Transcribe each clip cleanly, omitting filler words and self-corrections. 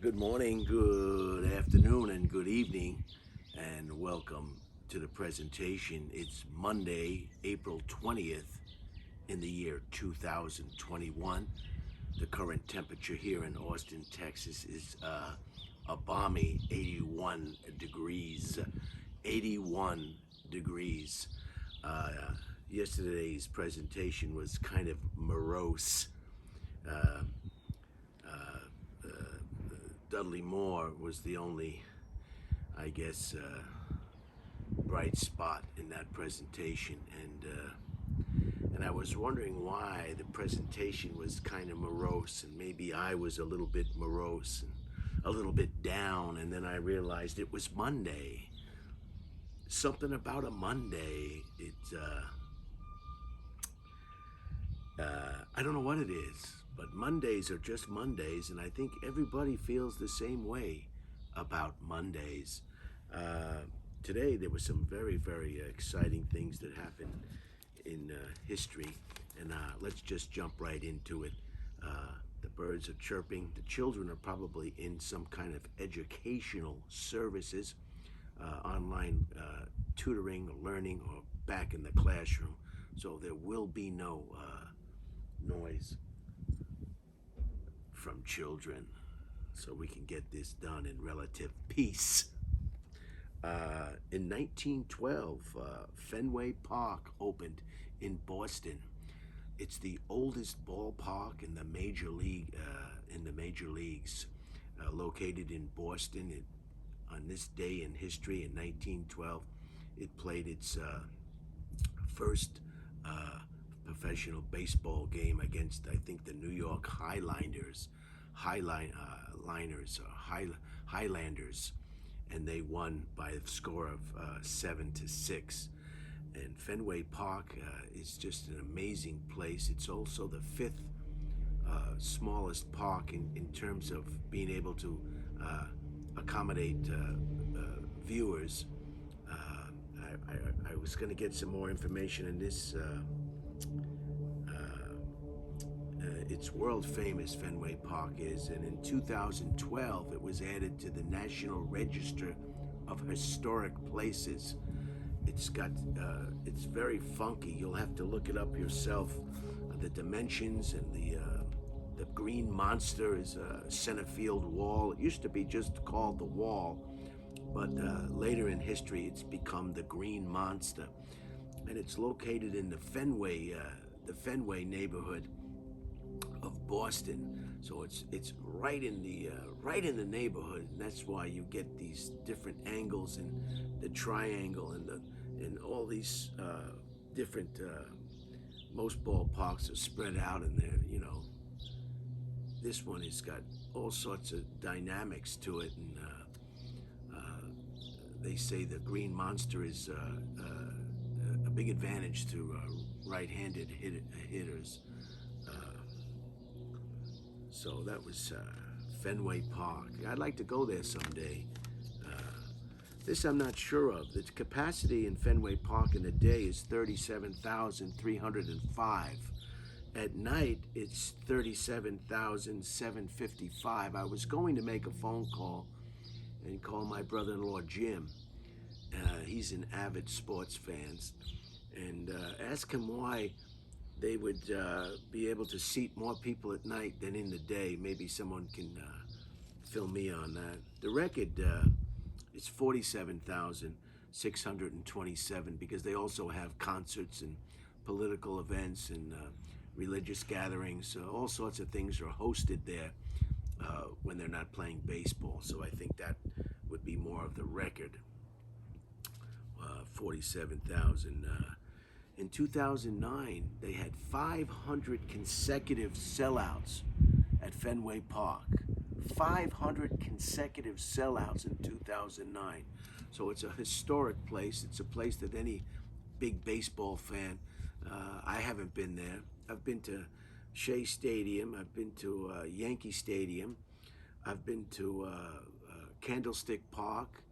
Good morning, good afternoon, and good evening, and welcome to the presentation. It's Monday, April 20th in the year 2021. The current temperature here in Austin, Texas is a balmy 81 degrees. 81 degrees. Yesterday's presentation was kind of morose. Dudley Moore was the only, I guess, bright spot in that presentation, and I was wondering why the presentation was kind of morose, and maybe I was a little bit morose and a little bit down, and then I realized it was Monday. Something about a Monday. I don't know what it is, but Mondays are just Mondays, and I think everybody feels the same way about Mondays. Today there were some very, very exciting things that happened in history, and let's just jump right into it. The birds are chirping. The children are probably in some kind of educational services, online tutoring or learning, or back in the classroom. So there will be no noise from children, so we can get this done in relative peace. In 1912, Fenway Park opened in Boston. It's the oldest ballpark in the major leagues. Located in Boston, on this day in history in 1912, it played its first professional baseball game against, I think, the New York Highlanders, and they won by a score of 7-6. And Fenway Park is just an amazing place. It's also the fifth smallest park in terms of being able to accommodate viewers. I was going to get some more information in this. It's world famous, Fenway Park is, and in 2012 it was added to the National Register of Historic Places. It's very funky. You'll have to look it up yourself. The dimensions, and the green monster is a center field wall. It used to be just called the Wall, but later in history it's become the Green Monster, and it's located in the Fenway neighborhood of Boston. So it's right in the neighborhood, and that's why you get these different angles, and the triangle, and all these different. Most ballparks are spread out, and this one has got all sorts of dynamics to it, and they say the Green Monster is a big advantage to right-handed hitters. So that was Fenway Park. I'd like to go there someday. This I'm not sure of. The capacity in Fenway Park in the day is 37,305. At night, it's 37,755. I was going to make a phone call and call my brother-in-law Jim. He's an avid sports fan, and ask him why they would be able to seat more people at night than in the day. Maybe someone can fill me on that. The record is 47,627, because they also have concerts and political events and religious gatherings. All sorts of things are hosted there when they're not playing baseball. So I think that would be more of the record. 47,000. In 2009, they had 500 consecutive sellouts at Fenway Park. 500 consecutive sellouts in 2009. So it's a historic place. It's a place that any big baseball fan, I haven't been there. I've been to Shea Stadium. I've been to Yankee Stadium. I've been to Candlestick Park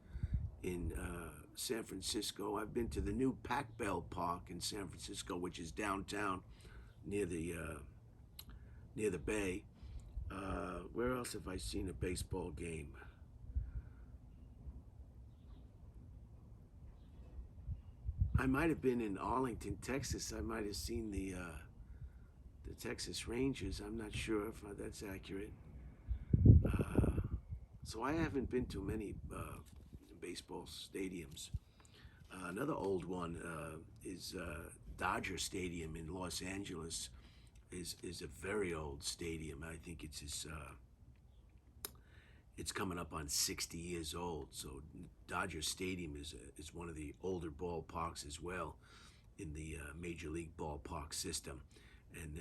in San Francisco. I've been to the new Pac Bell Park in San Francisco, which is downtown near the bay. Where else have I seen a baseball game? I might have been in Arlington, Texas. I might have seen the Texas Rangers. I'm not sure if that's accurate. Uh, so I haven't been to many baseball stadiums. Another old one is Dodger Stadium in Los Angeles. Is a very old stadium. I think it's coming up on 60 years old. So Dodger Stadium is one of the older ballparks as well in the Major League ballpark system, and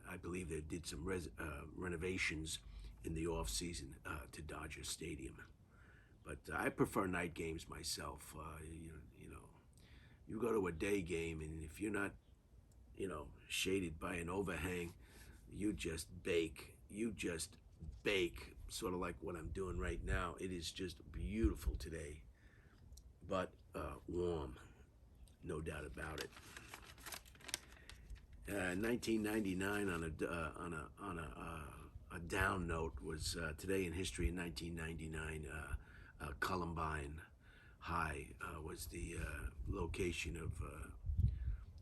I believe they did some renovations in the off season to Dodger Stadium. But I prefer night games myself. You know, you go to a day game, and if you're not, shaded by an overhang, you just bake. You just bake, sort of like what I'm doing right now. It is just beautiful today, but warm, no doubt about it. 1999 on a down note was today in history. In 1999, Columbine High was the location of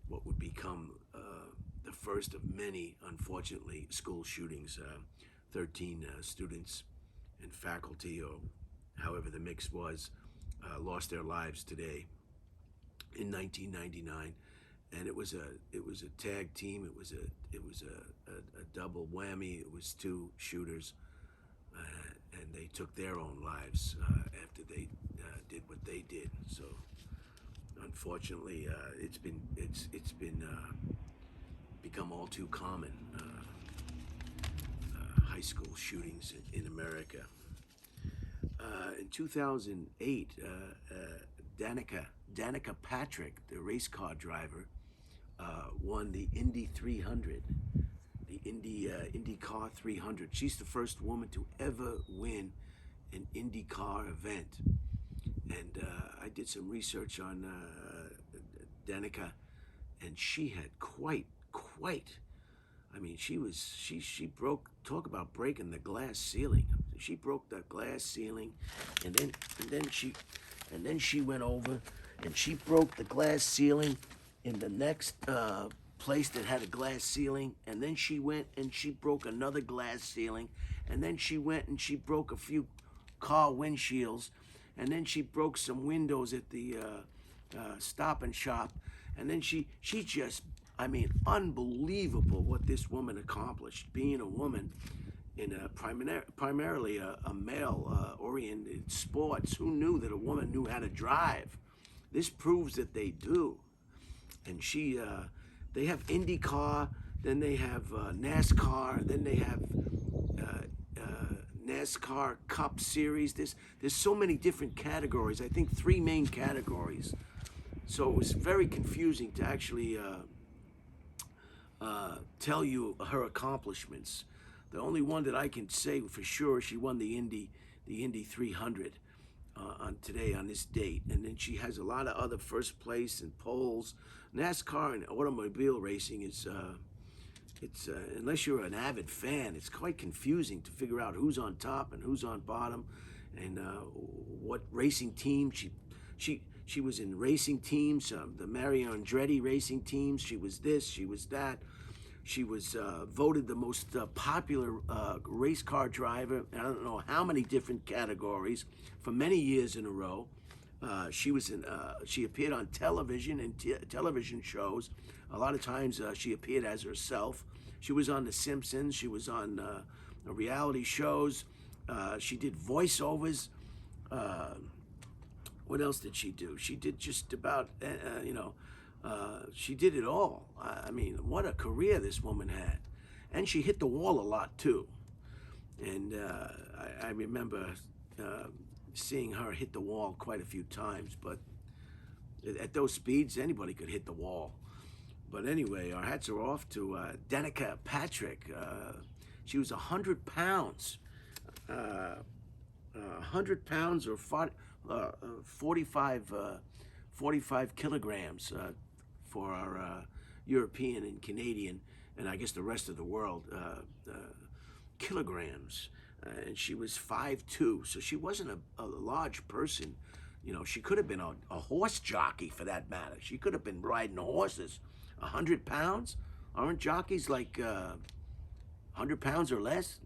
what would become the first of many, unfortunately, school shootings. 13 students and faculty, or however the mix was, lost their lives today in 1999, and it was a tag team. It was a double whammy. It was two shooters, and they took their own lives after they did what they did. So unfortunately, it's been become all too common. High school shootings in America. In 2008, Danica Patrick, the race car driver, won the Indy 300, the IndyCar 300. She's the first woman to ever win an IndyCar event. And I did some research on Danica, and she had quite. I mean, she broke. Talk about breaking the glass ceiling. She broke the glass ceiling, and then she went over, and she broke the glass ceiling in the next place that had a glass ceiling, and then she went and she broke another glass ceiling, and then she went and she broke a few car windshields, and then she broke some windows at the Stop and Shop, and then she just, I mean, unbelievable what this woman accomplished, being a woman in primarily a male-oriented sports. Who knew that a woman knew how to drive? This proves that they do. And they have IndyCar, then they have NASCAR, then they have NASCAR Cup Series. There's so many different categories. I think 3 main categories. So it was very confusing to actually tell you her accomplishments. The only one that I can say for sure, she won the Indy 300 on this date, and then she has a lot of other first place and poles. NASCAR and automobile racing is it's unless you're an avid fan, it's quite confusing to figure out who's on top and who's on bottom, and what racing team she was in. Racing teams, the Mario Andretti racing teams. She was this, she was that. She was voted the most popular race car driver. I don't know how many different categories for many years in a row. She appeared on television and television shows. A lot of times she appeared as herself. She was on The Simpsons. She was on reality shows. She did voiceovers. What else did she do? She did just about, she did it all. I mean, what a career this woman had. And she hit the wall a lot, too. And I remember seeing her hit the wall quite a few times, but at those speeds, anybody could hit the wall. But anyway, our hats are off to Danica Patrick. She was 100 pounds. 100 pounds or 45 kilograms for our European and Canadian, and I guess the rest of the world, kilograms, and she was 5'2", so she wasn't a large person. You know, she could have been a horse jockey for that matter. She could have been riding horses. 100 pounds? Aren't jockeys like 100 pounds or less?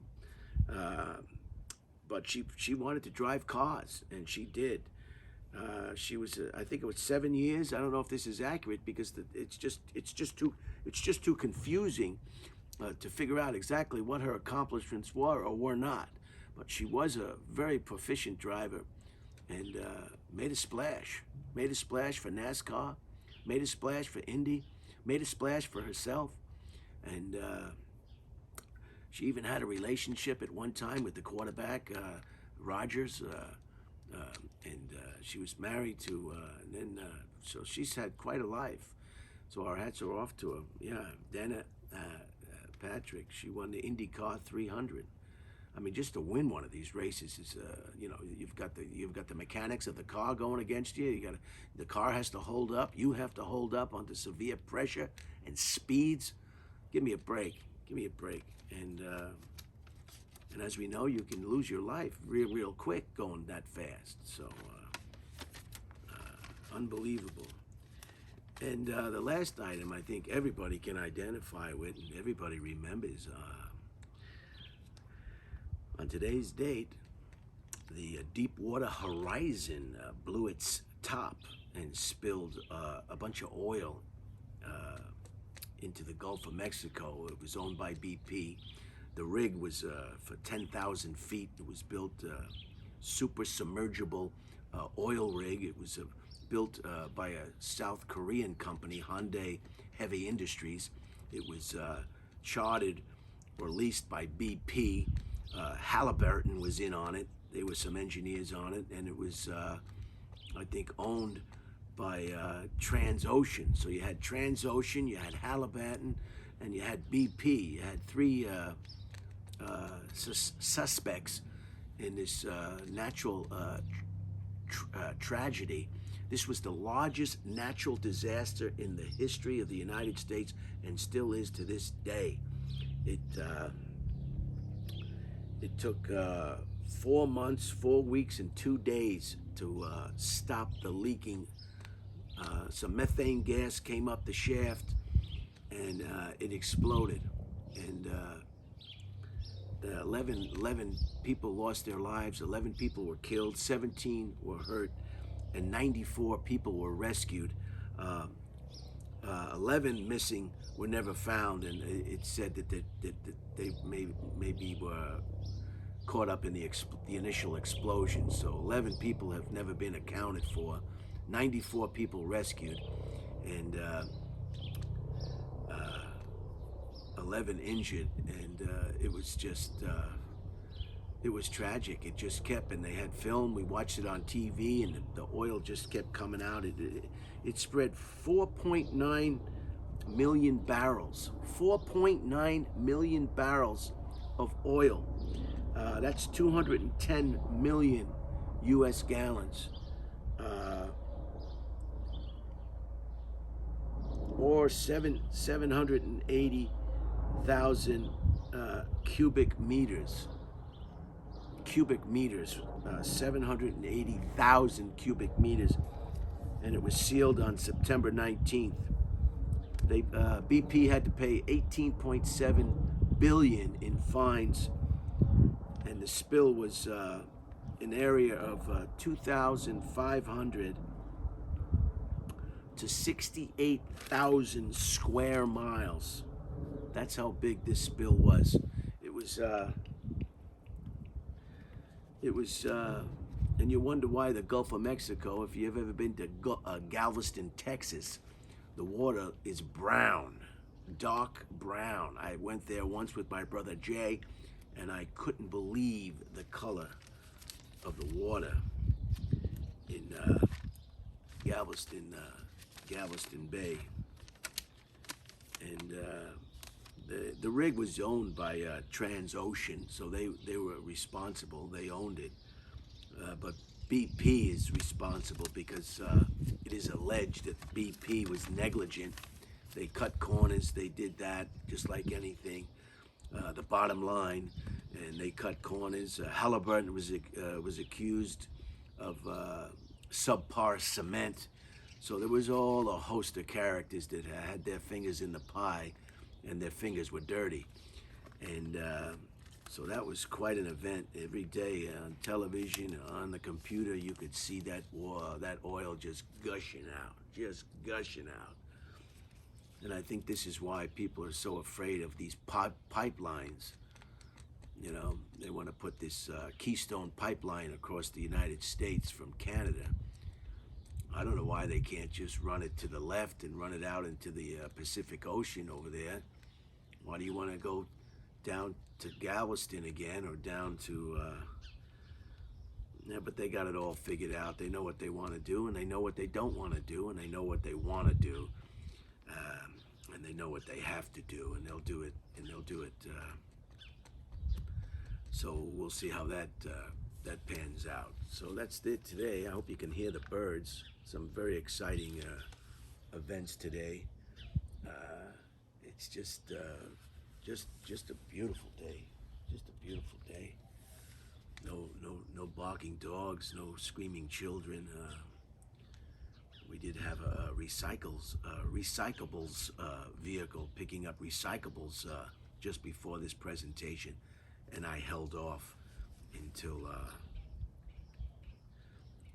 But she wanted to drive cars, and she did. She was, I think it was 7 years. I don't know if this is accurate because it's just too confusing to figure out exactly what her accomplishments were or were not. But she was a very proficient driver, and made a splash. Made a splash for NASCAR, made a splash for Indy, made a splash for herself, and she even had a relationship at one time with the quarterback, Rodgers, and she was married to, so she's had quite a life. So our hats are off to her. Yeah, Danica Patrick, she won the IndyCar 300. I mean, just to win one of these races is, you know, you've got the mechanics of the car going against you. The car has to hold up. You have to hold up under severe pressure and speeds. Give me a break. Give me a break. And as we know, you can lose your life real quick going that fast. So unbelievable. And the last item I think everybody can identify with and everybody remembers. On today's date, the Deepwater Horizon blew its top and spilled a bunch of oil into the Gulf of Mexico. It was owned by BP. The rig was for 10,000 feet. It was built super submergible oil rig. It was built by a South Korean company, Hyundai Heavy Industries. It was chartered or leased by BP. Halliburton was in on it. There were some engineers on it, and it was, I think, owned by Transocean. So you had Transocean, you had Halliburton, and you had BP. You had three suspects in this natural tragedy. This was the largest natural disaster in the history of the United States, and still is to this day. It took 4 months, 4 weeks, and 2 days to stop the leaking. Some methane gas came up the shaft, and it exploded. And 11 people lost their lives, 11 people were killed, 17 were hurt, and 94 people were rescued. 11 missing were never found, and it said that they maybe were caught up in the initial explosion. So 11 people have never been accounted for, 94 people rescued, and 11 injured. And it was just, it was tragic. It just kept, and they had film. We watched it on TV, and the oil just kept coming out. It spread 4.9 million barrels, 4.9 million barrels of oil. That's 210 million U.S. gallons, or 780,000 cubic meters. 780,000 cubic meters, and it was sealed on September 19th. BP had to pay $18.7 billion in fines, and the spill was an area of 2,500 to 68,000 square miles. That's how big this spill was. And you wonder why the Gulf of Mexico, if you've ever been to Galveston, Texas, the water is brown, dark brown. I went there once with my brother Jay, and I couldn't believe the color of the water in Galveston Bay. And the rig was owned by Transocean, so they were responsible. They owned it. But BP is responsible because it is alleged that BP was negligent. They cut corners. They did that just like anything. The bottom line and they cut corners. Halliburton was accused of subpar cement. So there was all a host of characters that had their fingers in the pie, and their fingers were dirty. And so that was quite an event. Every day on television, on the computer, you could see that oil just gushing out, And I think this is why people are so afraid of these pipelines. You know, they want to put this Keystone pipeline across the United States from Canada. I don't know why they can't just run it to the left and run it out into the Pacific Ocean over there. Why do you want to go down to Galveston again, or down to yeah, but they got it all figured out. They know what they want to do, and they know what they don't want to do, and they know what they want to do, and they know what they have to do, and they'll do it, so we'll see how that pans out. So that's it today. I hope you can hear the birds. Some very exciting events today. It's just a beautiful day. Just a beautiful day. No barking dogs. No screaming children. We did have a recyclables vehicle picking up recyclables just before this presentation, and I held off until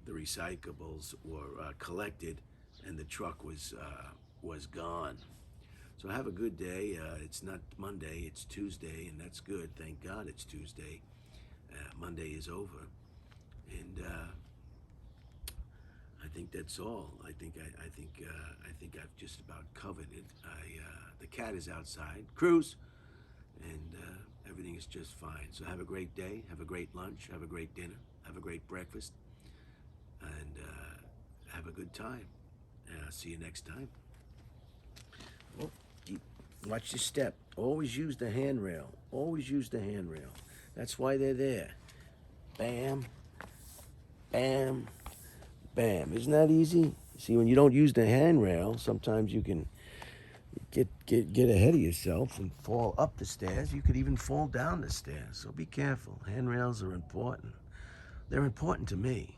the recyclables were collected and the truck was gone. So have a good day. It's not Monday, it's Tuesday, and that's good. Thank God it's Tuesday. Monday is over, and I think that's all. I think I've just about covered it. The cat is outside, Cruz, and everything is just fine. So have a great day. Have a great lunch. Have a great dinner. Have a great breakfast, and have a good time. See you next time. Oh, watch your step. Always use the handrail. Always use the handrail. That's why they're there. Bam, bam, bam. Isn't that easy? See, when you don't use the handrail, sometimes you can get ahead of yourself and fall up the stairs. You could even fall down the stairs. So be careful. Handrails are important. They're important to me.